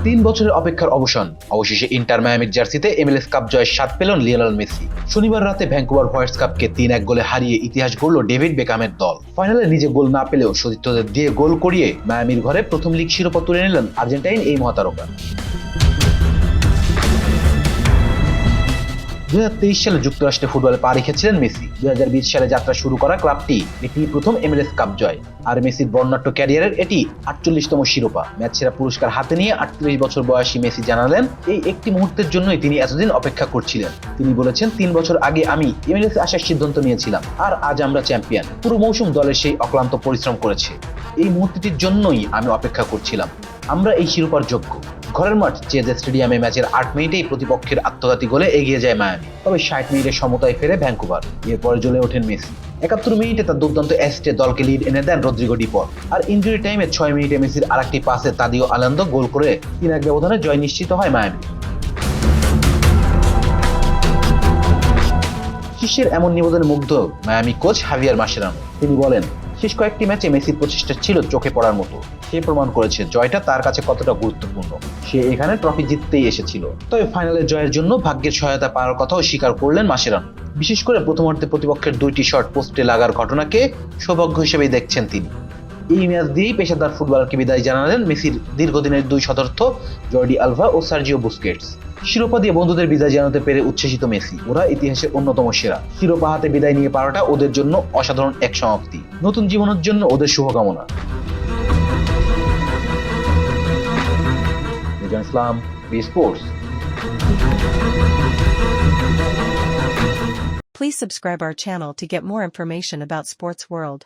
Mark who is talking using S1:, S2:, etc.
S1: 3 বছরের অপেক্ষার অবসান, অবশেষে ইন্টার মায়ামির জার্সিতে MLS কাপ জয়ের স্বাদ পেলেন লিওনেল মেসি। শনিবার রাতে ভ্যাঙ্কুভার হোয়াইটস কাপকে 3-1 গোলে হারিয়ে ইতিহাস গড়ল ডেভিড বেকহামের দল। ফাইনালে নিজে গোল না পেলেও সতীর্থদের দিয়ে গোল করিয়ে মায়ামির ঘরে প্রথম লিগ শিরোপা তুলে নিলেন আর্জেন্টাইন এই মহাতারকা। 2023 সালে যুক্তরাষ্ট্রে ফুটবলে পা রেখেছিলেন মেসি। 2020 সালে যাত্রা শুরু করা ক্লাবটি এটি প্রথম MLS কাপ জয়। আর মেসির বর্ণাঢ্য ক্যারিয়ারের এটি 48তম শিরোপা। ম্যাচ সেরা পুরস্কার হাতে নিয়ে 38 বছর বয়সী মেসি জানালেন, এই একটি মুহূর্তের জন্যই তিনি এতদিন অপেক্ষা করছিলেন। তিনি বলেছেন, 3 বছর আগে আমি MLS আসার সিদ্ধান্ত নিয়েছিলাম, আর আজ আমরা চ্যাম্পিয়ন। পুরো মৌসুম দলের সেই অক্লান্ত পরিশ্রম করেছে। এই মুহূর্তটির জন্যই আমি অপেক্ষা করছিলাম। আমরা এই শিরোপার যোগ্য। ঘরের মাঠ জেজে স্টেডিয়ামে ম্যাচের 8 মিনিটেই প্রতিপক্ষের আত্মঘাতী গোলে এগিয়ে যায় মায়ামি। তবে 60 মিনিটে সমতায় ফেরে ভ্যাঙ্কুভার। এরপরে জ্বলে ওঠেন মেসি। 71 মিনিটে তার দুর্দান্ত অ্যাসিস্টে দলকে লিড এনে দেন রদ্রিগো ডি পল। আর ইনজুরি টাইমে 6 মিনিটে মেসির আরেকটি পাসে তাদিও আলান্দো গোল করে 3-1 ব্যবধানে জয় নিশ্চিত হয় মায়ামি। শিষ্যের এমন নিবেদনে মুগ্ধ মায়ামি কোচ হাভিয়ার মাসেরানো। তিনি বলেন, শেষ কয়েকটি ম্যাচে মেসির প্রচেষ্টা ছিল চোখে পড়ার মতো। সে প্রমাণ করেছে জয়টা তার কাছে কতটা গুরুত্বপূর্ণ। সে এখানে ট্রফি জিততেই এসেছিল। তবে ফাইনালে জয়ের জন্য ভাগ্যের সহায়তা পাওয়ার কথাও স্বীকার করলেন মাসেরানো। বিশেষ করে প্রথমার্ধে প্রতিপক্ষের 2টি শট পোস্টে লাগার ঘটনাকে সৌভাগ্য হিসেবেই দেখছেন তিনি। এই ম্যাচ দিয়েই পেশাদার ফুটবলকে বিদায় জানালেন মেসির দীর্ঘদিনের 2 সতীর্থ জর্ডি আলভা ও সার্জিও বুস্কেটস। শিরোপা দিয়ে বন্ধুদের বিদায় জানাতে পেরে উচ্ছ্বসিত মেসি। ওরা ইতিহাসের অন্যতম সেরা। শিরোপা হাতে বিদায় নিয়ে পারাটা ওদের জন্য অসাধারণ এক সমাপ্তি। নতুন জীবনের জন্য ওদের শুভকামনা। Islam, B sports.
S2: Please subscribe our channel to get more information about sports world.